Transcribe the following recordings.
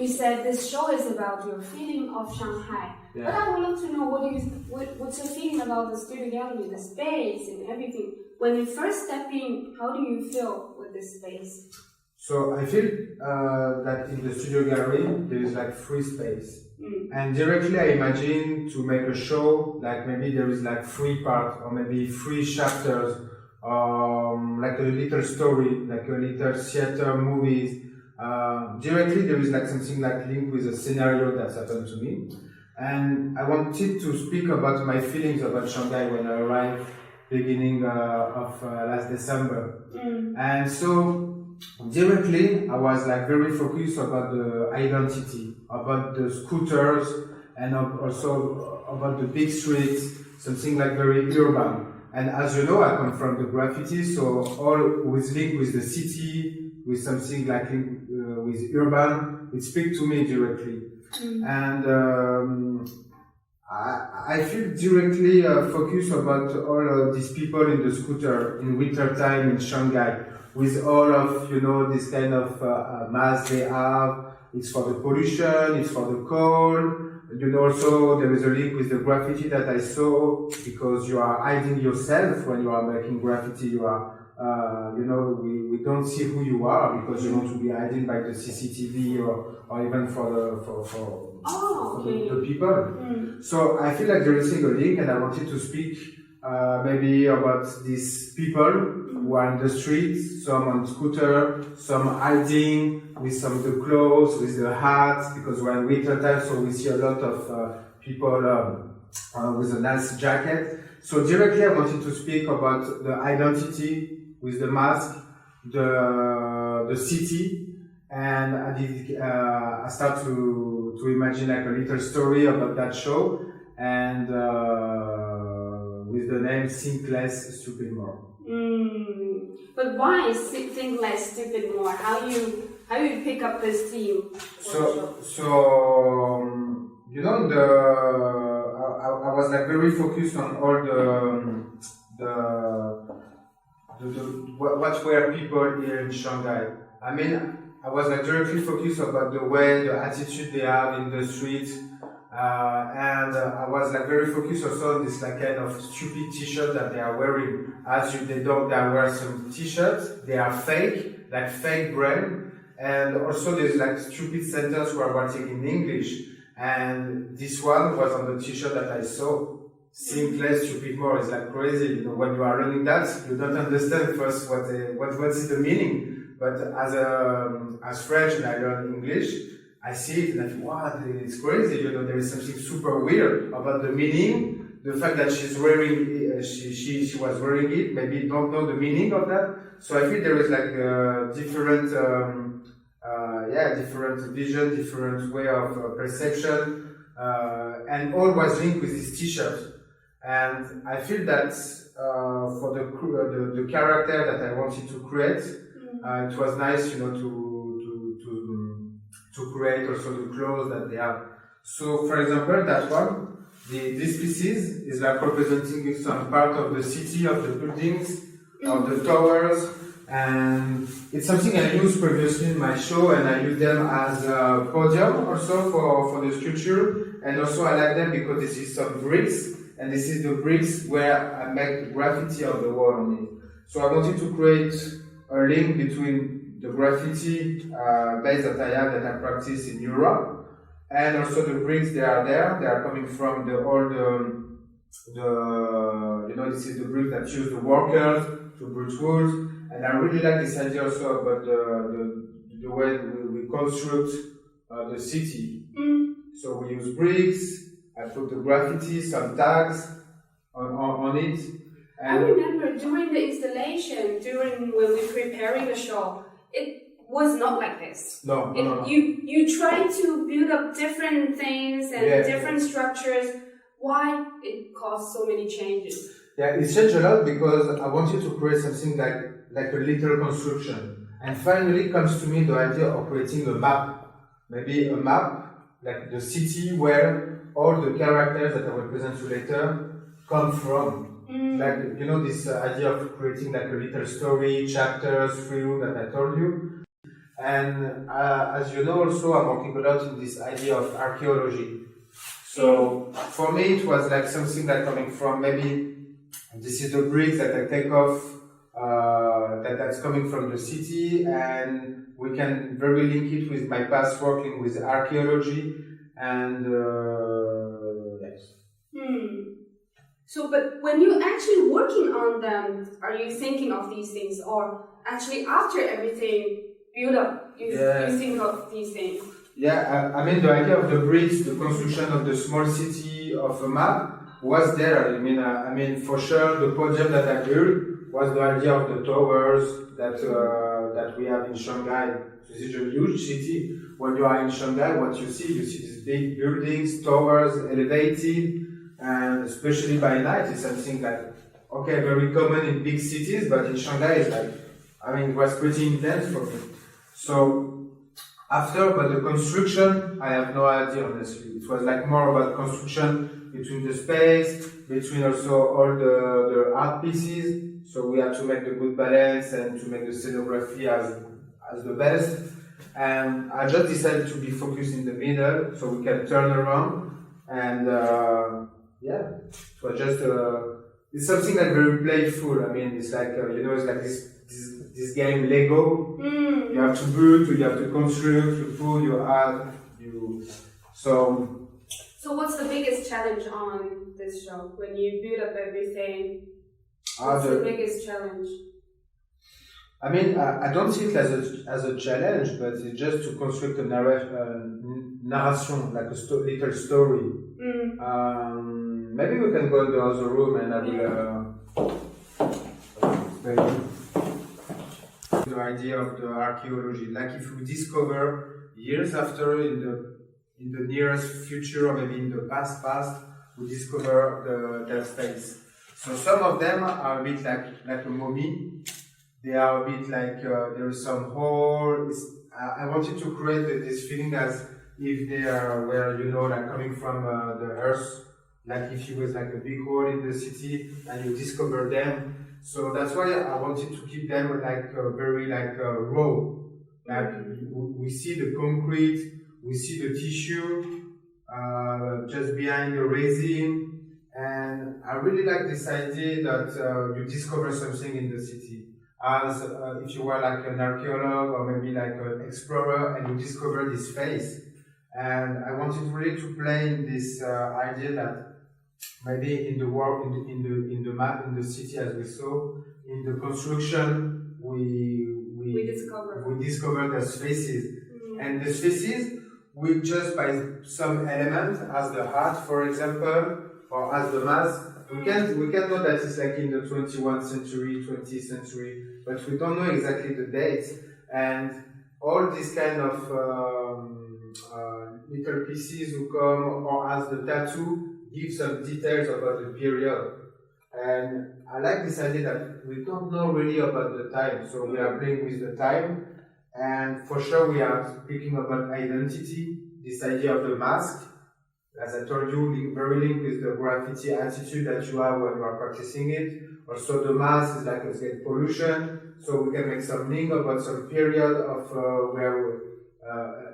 you said this show is about your feeling of Shanghai. Yeah. But I would love to know what's your feeling about the studio gallery, the space and everything. When you first step in, how do you feel with this space? So I feel that in the studio gallery there is like free space. And directly I imagine to make a show, like maybe there is like 3 parts or maybe 3 chapters, like a little story, like a little theater movies. Directly there is like something like linked with a scenario that's happened to me. And I wanted to speak about my feelings about Shanghai when I arrived beginning of last December. And so directly, I was like very focused about the identity, about the scooters, and also about the big streets, something like very urban. And as you know, I come from the graffiti, so all was linked with the city, with something like with urban, it speaks to me directly. And I feel directly focused about all these people in the scooter in winter time in Shanghai, with all of, this kind of mass they have. It's for the pollution, it's for the cold. Also there is a link with the graffiti that I saw, because you are hiding yourself when you are making graffiti. You are, we don't see who you are because you want to be hidden by the CCTV or even for the people. So I feel like there is a link, and I wanted to speak maybe about these people who are in the streets, some on scooter, some hiding with some of the clothes, with the hats, because we're in winter time, so we see a lot of people with a nice jacket. So directly I wanted to speak about the identity with the mask, the city, and I start to imagine like a little story about that show, and with the name Think Less, Stupid More. But why Think Less, Stupid More? How you pick up this theme? I was like very focused on all what were people here in Shanghai. I mean, I was like directly focused about the way, the attitude they have in the street. And I was like very focused also on this like kind of stupid t-shirt that they are wearing. They wear some t-shirts, they are fake, like fake brand. And also there's like stupid sentence where we're writing in English. And this one was on the t-shirt that I saw. Think less, stupid more. It's like crazy. When you are learning that, you don't understand first what is the meaning. But as French, and I learn English, I see it and I think, wow, it's crazy. There is something super weird about the meaning. The fact that she's wearing, she was wearing it, maybe don't know the meaning of that. So I feel there is like different vision, different way of perception, and all was linked with this T-shirt. And I feel that for the character that I wanted to create, it was nice, to create also the clothes that they have. So, for example, that one, this pieces is like representing some part of the city, of the buildings, of the towers, and it's something I used previously in my show, and I use them as a podium also for the sculpture, and also I like them because this is some bricks, and this is the bricks where I make the graffiti on the wall on it. So I wanted to create a link between the graffiti base that I have, that I practice in Europe, and also the bricks they are coming from this is the brick that use the workers to brush wood, and I really like this idea also about the way we construct the city. So we use bricks, I put the graffiti, some tags on it. And I remember during the installation, when we were preparing the show, it was not like this. No. You try to build up different things and different structures. Why it caused so many changes? Yeah, it changed a lot because I wanted to create something like a little construction. And finally comes to me the idea of creating a map. Maybe a map, like the city where all the characters that I will present you later come from. Like, this idea of creating like a little story, chapters, 3 rooms that I told you. And as you know, also I'm working a lot in this idea of archaeology. So for me, it was like something that coming from maybe this is the bricks that I take off, that's coming from the city, and we can very link it with my past working with archaeology and yes. So, but when you're actually working on them, are you thinking of these things, or actually after everything built up, you think of these things? Yeah, I mean the idea of the bricks, the construction of the small city of a map was there. I mean for sure the podium that I built was the idea of the towers that we have in Shanghai. So this is a huge city. When you are in Shanghai, what you see these big buildings, towers, elevated, and especially by night, it's something that very common in big cities, but in Shanghai it's like, it was pretty intense for me. So but the construction, I have no idea honestly. It was like more about construction between the space, between also all the art pieces. So we have to make the good balance and to make the scenography as the best. And I just decided to be focused in the middle so we can turn around. And it was just it's something like very playful. It's like it's like this game Lego. You have to build, you have to construct, you put, you add, So what's the biggest challenge on this show when you build up everything? What's the biggest challenge? I don't see it as a challenge, but it's just to construct a narration, like a little story. Maybe we can go in the other room and I will explain the idea of the archaeology. Like if we discover years after in the nearest future or maybe in the past, we discover that space. So some of them are a bit like a mummy. They are a bit like there is some hole. I wanted to create this feeling as if they were like coming from the earth, like if it was like a big hole in the city and you discover them. So that's why I wanted to keep them like very raw. Like we see the concrete, we see the tissue just behind the resin, and I really like this idea that you discover something in the city. As if you were like an archaeologist or maybe like an explorer and you discover this space. And I wanted really to play in this idea that maybe in the work, in the map, in the city as we saw, in the construction, we discover the spaces. And the spaces, we just by some elements, as the heart, for example, or as the mass, we can know that it's like in the 21st century, 20th century, but we don't know exactly the dates. And all these kind of little pieces who come, or as the tattoo, give some details about the period. And I like this idea that we don't know really about the time, so we are playing with the time. And for sure we are speaking about identity, this idea of the mask. As I told you, very linked with the graffiti attitude that you have when you are practicing it. Also the mask is like a pollution, so we can make some link about some period of where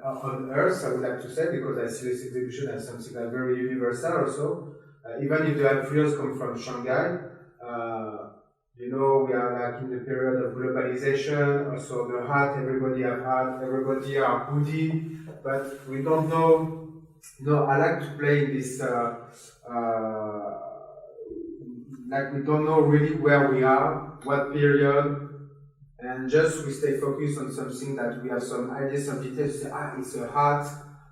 on Earth, I would like to say, because I see this exhibition as something like very universal also. Even if the influence comes from Shanghai, we are like in the period of globalization, also the hat, everybody have hat, everybody are hoodie, but we don't know. I like to play in this, like we don't know really where we are, what period, and just we stay focused on something that we have some ideas, some details, say, it's a hat,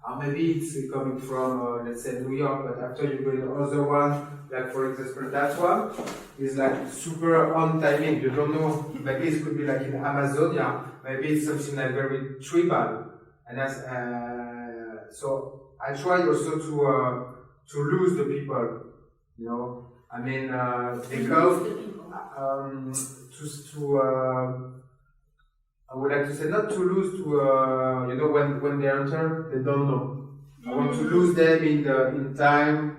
or maybe it's coming from, let's say, New York, but after you go in the other one, like for example, that one is like super on timing, you don't know, maybe it could be like in Amazonia, maybe it's something like very tribal, and that's, so I try also to lose the people, they come I would like to say not to lose when they enter, they don't know. I want to lose them in time,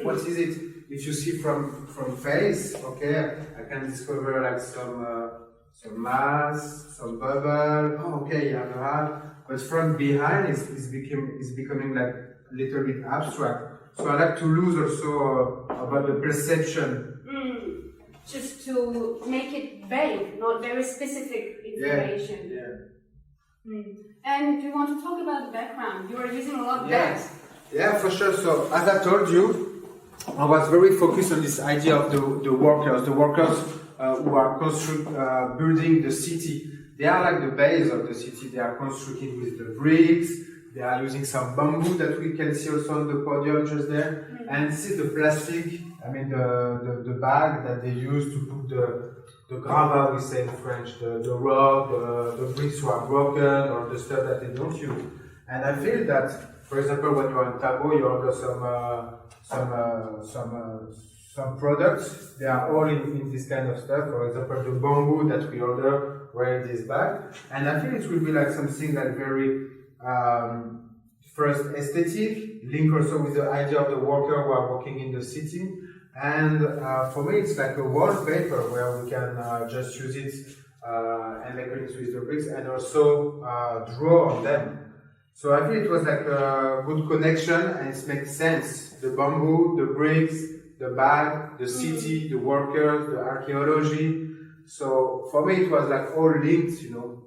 what is it? If you see from face, okay, I can discover like some mask, some bubble. Oh, okay, you have a hat. But from behind, it's becoming like a little bit abstract. So I like to lose also about the perception. Just to make it vague, not very specific information. Yeah. And do you want to talk about the background? You are using a lot of bags. Yeah, for sure. So as I told you, I was very focused on this idea of the workers who are building the city. They are like the base of the city. They are constructing with the bricks. They are using some bamboo that we can see also on the podium just there. And this is the plastic, I mean the bag that they use to put the gravat, we say in French, the rock, the bricks who are broken or the stuff that they don't use. And I feel that, for example, when you're in Tabo, you order some products. They are all in this kind of stuff. For example, the bamboo that we order were in this bag. And I feel it will be like something like very first aesthetic, link also with the idea of the worker who are working in the city. And for me, it's like a wallpaper where we can just use it and make it with the bricks and also draw on them. So I feel it was like a good connection and it makes sense. The bamboo, the bricks, the bag, the city, the workers, the archaeology. So for me, it was like all linked, you know.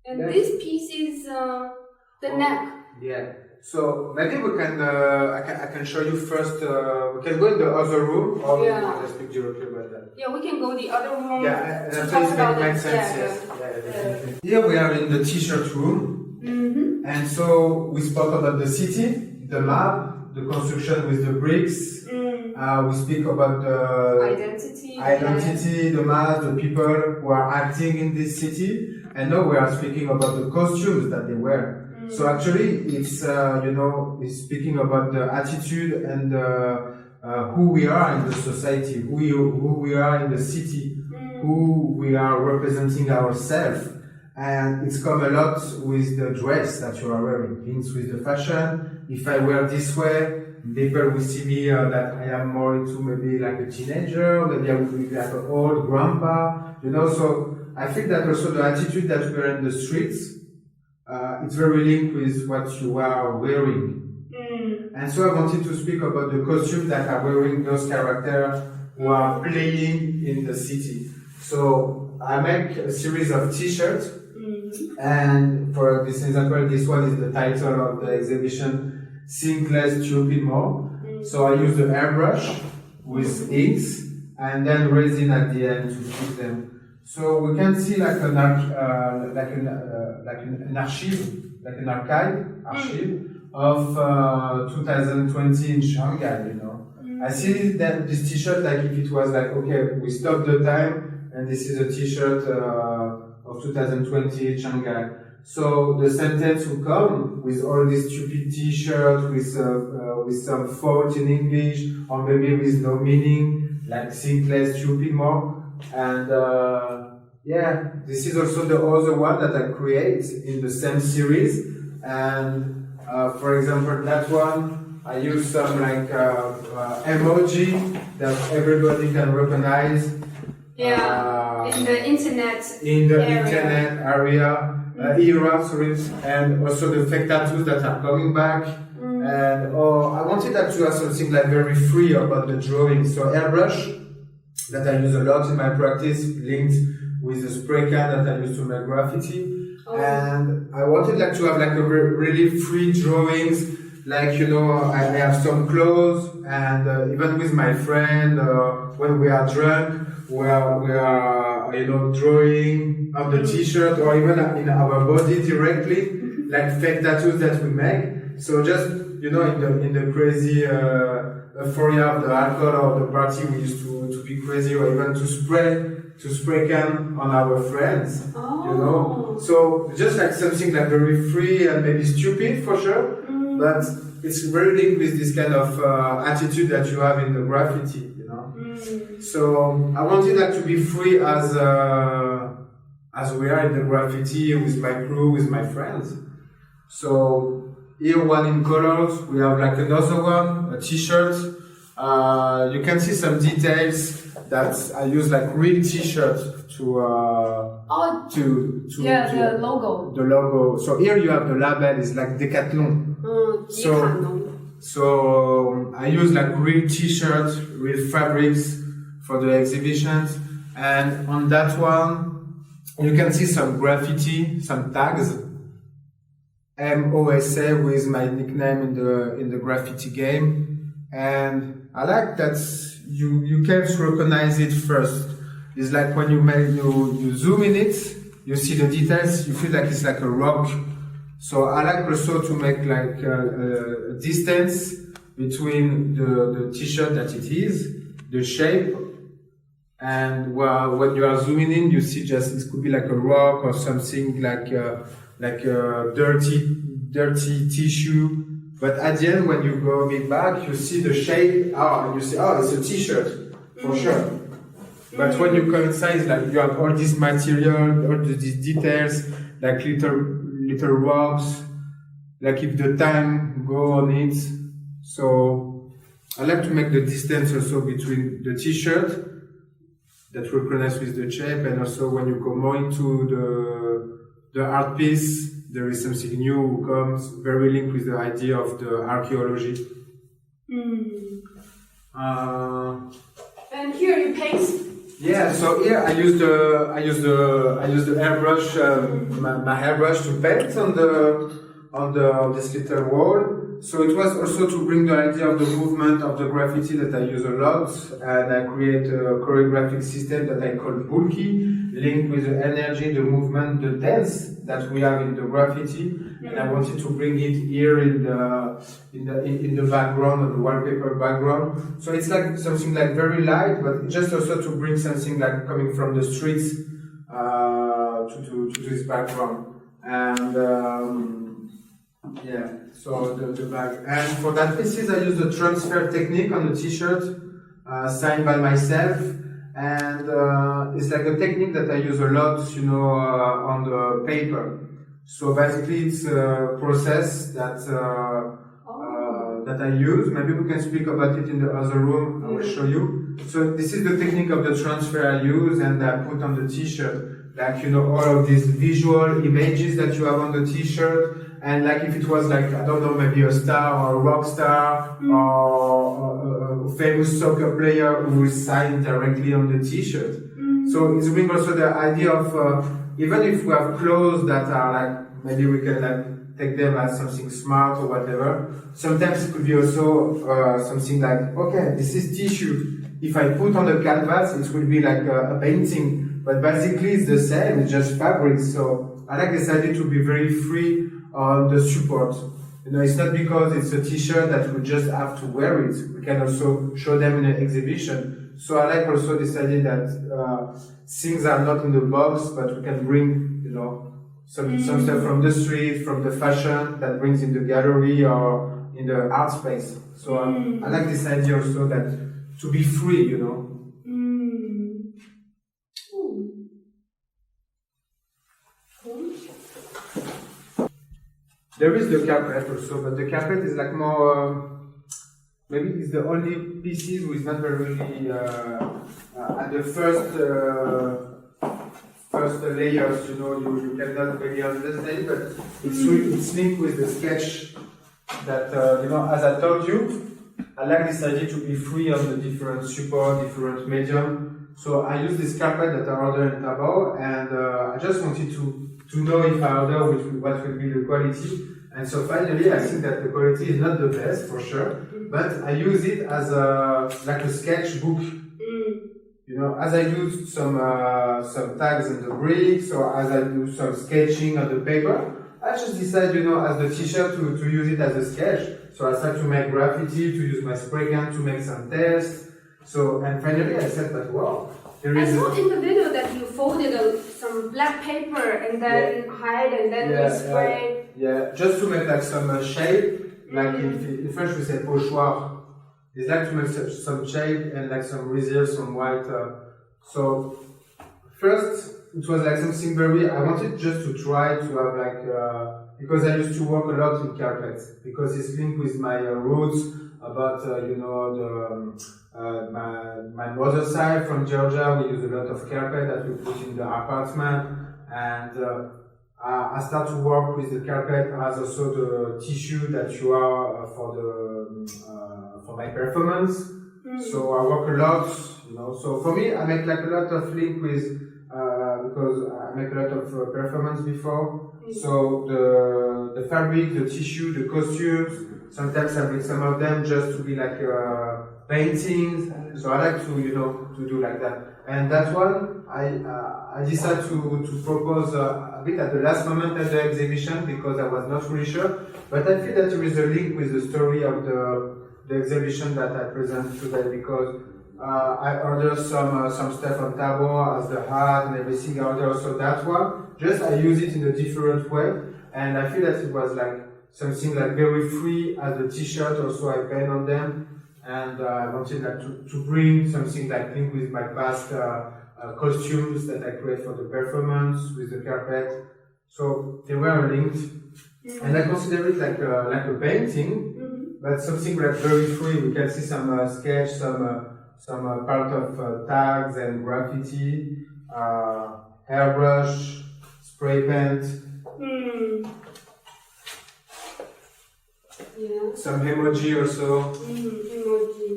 And this piece is the neck. Yeah. So maybe we can. I can show you first. We can go in the other room, or we want to speak directly about that. Yeah, we can go the other room. Yeah, and after it makes sense. Yes. Yeah, definitely. Here we are in the T-shirt room, and so we spoke about the city, the map, the construction with the bricks. We speak about the identity, the mass, the people who are acting in this city, and now we are speaking about the costumes that they wear. So actually, it's it's speaking about the attitude and who we are in the society, who we are in the city, who we are representing ourselves, and it's come a lot with the dress that you are wearing, links with the fashion. If I wear this way, people will see me that I am more into maybe like a teenager, maybe I will be like an old grandpa, you know. So I think that also the attitude that we are in the streets. It's very linked with what you are wearing. And so I wanted to speak about the costumes that are wearing those characters who are playing in the city. So I make a series of t-shirts, and for this example, this one is the title of the exhibition, Think Less, Stupid More. So I use the airbrush with inks, and then resin at the end to fix them. So we can see like an archive of 2020 in Shanghai, you know. I see that this t-shirt like if it was like, okay, we stopped the time and this is a t-shirt of 2020 in Shanghai. So the sentence will come with all these stupid t-shirts with some fault in English or maybe with no meaning, like think less, stupid more. And this is also the other one that I create in the same series. And for example, that one I use some like emoji that everybody can recognize. In the internet. Era, sorry, and also the fake tattoos that are coming back. And I wanted that to have something like very free about the drawing. So airbrush that I use a lot in my practice, linked with the spray can that I use to make graffiti. And I wanted like to have like a really free drawings, like, you know, I have some clothes, and even with my friend, when we are drunk, we are you know, drawing on the t-shirt or even in our body directly, like fake tattoos that we make. So just, you know, in the crazy euphoria of the alcohol or the party, we used to be crazy, or even to spray can on our friends, you know. So just like something like very free and maybe stupid for sure, but it's very linked with this kind of attitude that you have in the graffiti, you know. So I wanted that to be free as we are in the graffiti with my crew, with my friends. So here one in colors, we have like another one, a t-shirt. You can see some details that I use like real t-shirts to the logo. The logo. So here you have the label. It's like Decathlon. So I use like real t-shirts, real fabrics for the exhibitions, and on that one you can see some graffiti, some tags. MOSA with my nickname in the graffiti game, and I like that you can't recognize it first. It's like when you zoom in it, you see the details, you feel like it's like a rock. So I like also to make like a distance between the t-shirt that it is, the shape, and when you are zooming in, you see just it could be like a rock or something like a dirty tissue. But at the end, when you go a bit back, you see the shape. And you see, it's a t-shirt for sure. But when you come inside, it's like you have all this material, all these details, like little rocks, like if the time go on it. So I like to make the distance also between the t-shirt that recognize with the shape, and also when you go more into the art piece, there is something new who comes very linked with the idea of the archaeology. And here you paint. Yeah, so here I use the airbrush, my hairbrush to paint on this little wall. So it was also to bring the idea of the movement of the graffiti that I use a lot, and I create a choreographic system that I call bulky, linked with the energy, the movement, the dance that we have in the graffiti, and I wanted to bring it here in the background, of the wallpaper background. So it's like something like very light, but just also to bring something like coming from the streets to this background. And yeah, so the bag. And for that pieces, I use the transfer technique on the t-shirt, signed by myself. And it's like a technique that I use a lot, on the paper. So basically, it's a process that I use. Maybe we can speak about it in the other room. I will show you. So this is the technique of the transfer I use, and I put on the t-shirt, like all of these visual images that you have on the t-shirt. And like if it was like, I don't know, maybe a star or a rock star or a famous soccer player who will sign directly on the t-shirt. So it's bring also the idea of, even if we have clothes that are like, maybe we can like take them as something smart or whatever. Sometimes it could be also something like, okay, this is tissue. If I put on the canvas, it will be like a painting. But basically it's the same, it's just fabric. So I like this idea to be very free on the support. It's not because it's a t-shirt that we just have to wear it. We can also show them in an exhibition. So I like also this idea that things are not in the box, but we can bring, some stuff from the street, from the fashion that brings in the gallery or in the art space. So I like this idea also that to be free, There is the carpet also, but the carpet is like more, maybe it's the only pieces who is not very really at the first layers, you cannot really understand, but it's linked with the sketch that, as I told you, I like this idea to be free on the different support, different medium. So I use this carpet that I ordered in Tabao, and I just wanted to know if I order what will be the quality. And so finally, I think that the quality is not the best for sure, but I use it as like a sketchbook. As I use some tags in the bricks, or as I do some sketching on the paper, I just decide, as the t-shirt to use it as a sketch. So I start to make graffiti, to use my spray gun to make some tests. So, and finally I said that, wow, there is... I saw in the video that you folded some black paper and then hide and then you spray. Just to make like some shape, like in French we say pochoir. It's like to make some shape and like some reserve, some white. So first it was like something I wanted just to try to have like, because I used to work a lot in carpets, because it's linked with my roots about, my mother's side from Georgia, we use a lot of carpet that we put in the apartment, and I start to work with the carpet as also the tissue that you are for my performance. So I work a lot, So for me, I make like a lot of link with because I make a lot of performance before. So the fabric, the tissue, the costumes. Sometimes I make some of them just to be like paintings. So I like to do like that. And that one, I decided to propose a bit at the last moment at the exhibition because I was not really sure. But I feel that there is a link with the story of the exhibition that I present today because I ordered some stuff on Tabo as the hat and everything. I ordered also that one. Just I use it in a different way, and I feel that it was like something like very free as a t-shirt. Also, I paint on them, and I wanted like to bring something like link with my past costumes that I create for the performance with the carpet. So they were linked, and I consider it like a painting, but something like very free. We can see some sketch, some part of tags and graffiti, hairbrush, spray paint, some emoji also. Emoji.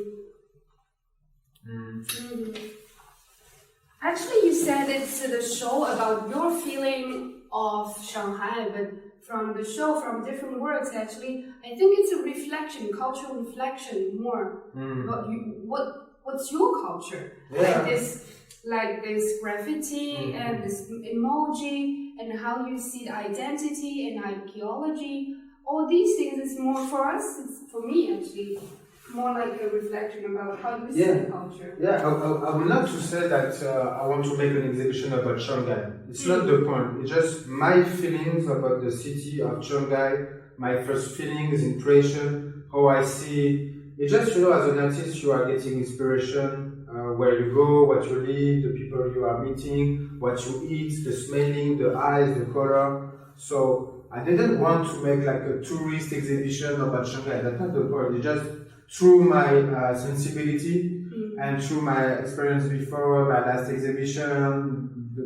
Actually, you said it's the show about your feeling of Shanghai, but from the show, from different words, actually, I think it's a reflection, cultural reflection more. But what's your culture? Yeah. Like this graffiti and this emoji, and how you see the identity and archaeology. All these things is more for us. It's for me actually more like a reflection about how you see the culture. Yeah, I would love to say that I want to make an exhibition about Shanghai. It's not the point. It's just my feelings about the city of Shanghai, my first feelings, impression, how I see. It's just, as an artist, you are getting inspiration, where you go, what you live, the people you are meeting, what you eat, the smelling, the eyes, the color. So I didn't want to make like a tourist exhibition about Shanghai. That's not the point. It's just through my sensibility and through my experience before my last exhibition, the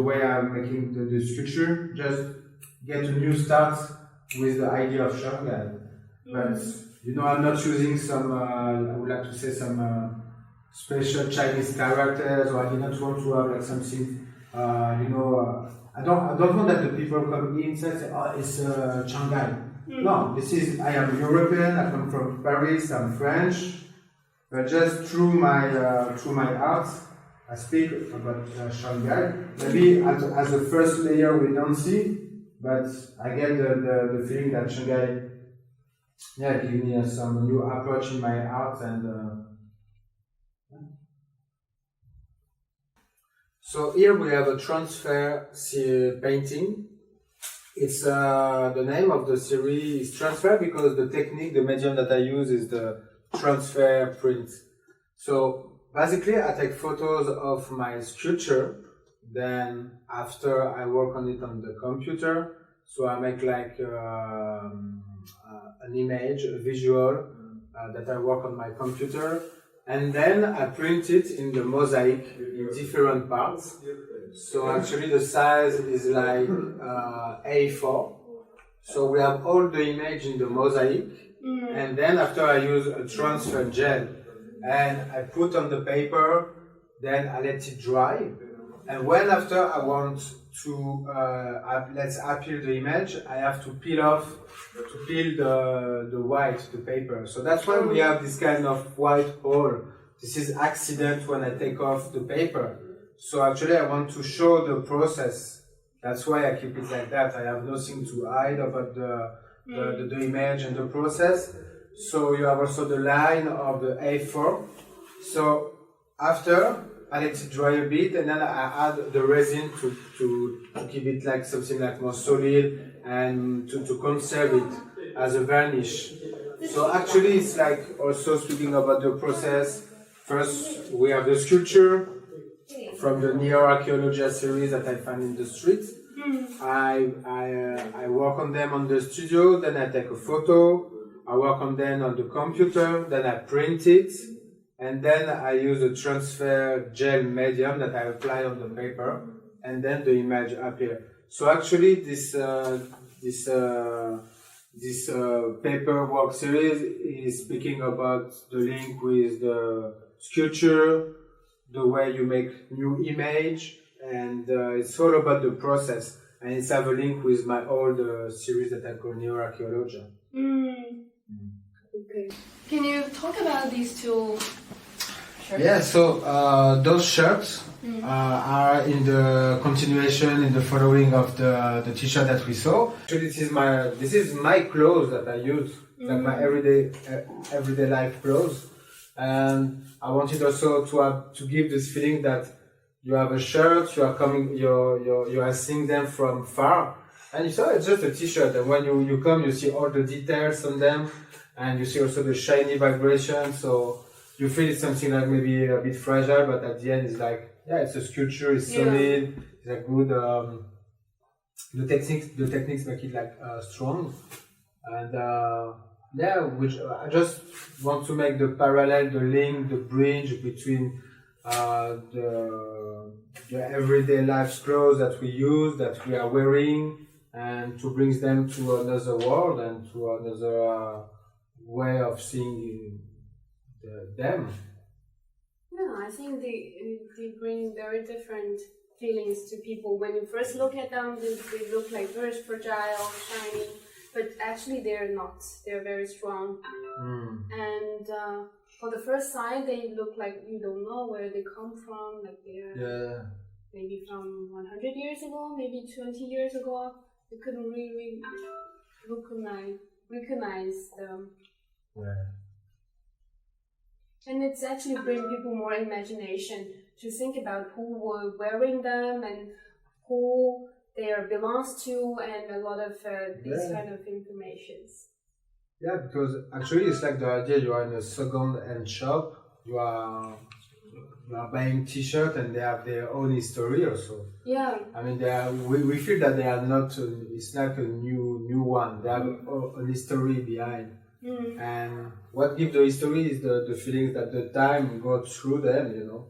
way I'm making the sculpture, just get a new start with the idea of Shanghai. But I'm not using some, I would like to say some special Chinese characters, or I did not want to have like something, I don't want that the people come in and say, oh, it's Shanghai. No, I am European, I come from Paris, I'm French, but just through my art, I speak about Shanghai. Maybe as a first layer we don't see, but I get the feeling that Shanghai give me some new approach in my art and So here we have a transfer painting. It's the name of the series is transfer because the technique, the medium that I use is the transfer print. So basically I take photos of my sculpture, then after I work on it on the computer, so I make like an image, a visual that I work on my computer, and then I print it in the mosaic in different parts. So actually the size is like A4. So we have all the image in the mosaic, and then after I use a transfer gel and I put on the paper, then I let it dry. And when after I want to let's appeal the image, I have to peel the white, the paper. So that's why we have this kind of white hole. This is accident when I take off the paper. So actually I want to show the process. That's why I keep it like that. I have nothing to hide about the image and the process. So you have also the line of the A4. So after I let it dry a bit, and then I add the resin to keep it like something like more solid and to conserve it as a varnish. So actually it's like also speaking about the process. First we have the sculpture from the Neo-Archaeologia series that I find in the street. I work on them on the studio, then I take a photo, I work on them on the computer, then I print it, and then I use a transfer gel medium that I apply on the paper, and then the image appears. So actually, this paperwork series is speaking about the link with the sculpture, the way you make new image, and it's all about the process. And it's have a link with my old series that I call Neuroarchaeology. Okay. Can you talk about these two shirts? Yeah, so those shirts are in the continuation, in the following of the t-shirt that we saw. Actually, this is my clothes that I use, like my everyday life clothes. And I wanted also to give this feeling that you have a shirt, you are seeing them from far, and you saw it's just a t-shirt, and when you come, you see all the details on them, and you see also the shiny vibration, so you feel it's something like maybe a bit fragile, but at the end it's like, yeah, it's a sculpture, it's solid, it's a good, the techniques make it like strong, and which I just want to make the parallel, the link, the bridge between the everyday life clothes that we use, that we are wearing, and to bring them to another world and to another way of seeing them. Yeah, I think they bring very different feelings to people. When you first look at them, they look like very fragile, shiny, but actually they're not. They're very strong. And for the first sight, they look like you don't know where they come from, like they're maybe from 100 years ago, maybe 20 years ago. You couldn't really recognize them. And it's actually bring people more imagination to think about who were wearing them and who they belongs to, and a lot of these kind of informations. Yeah, because actually it's like the idea you are in a second-hand shop, you are buying t-shirts and they have their own history also. Yeah. I mean, we feel that they are not, it's like a new one, they have a history behind. And what gives the history is the feelings that the time goes through them, you know.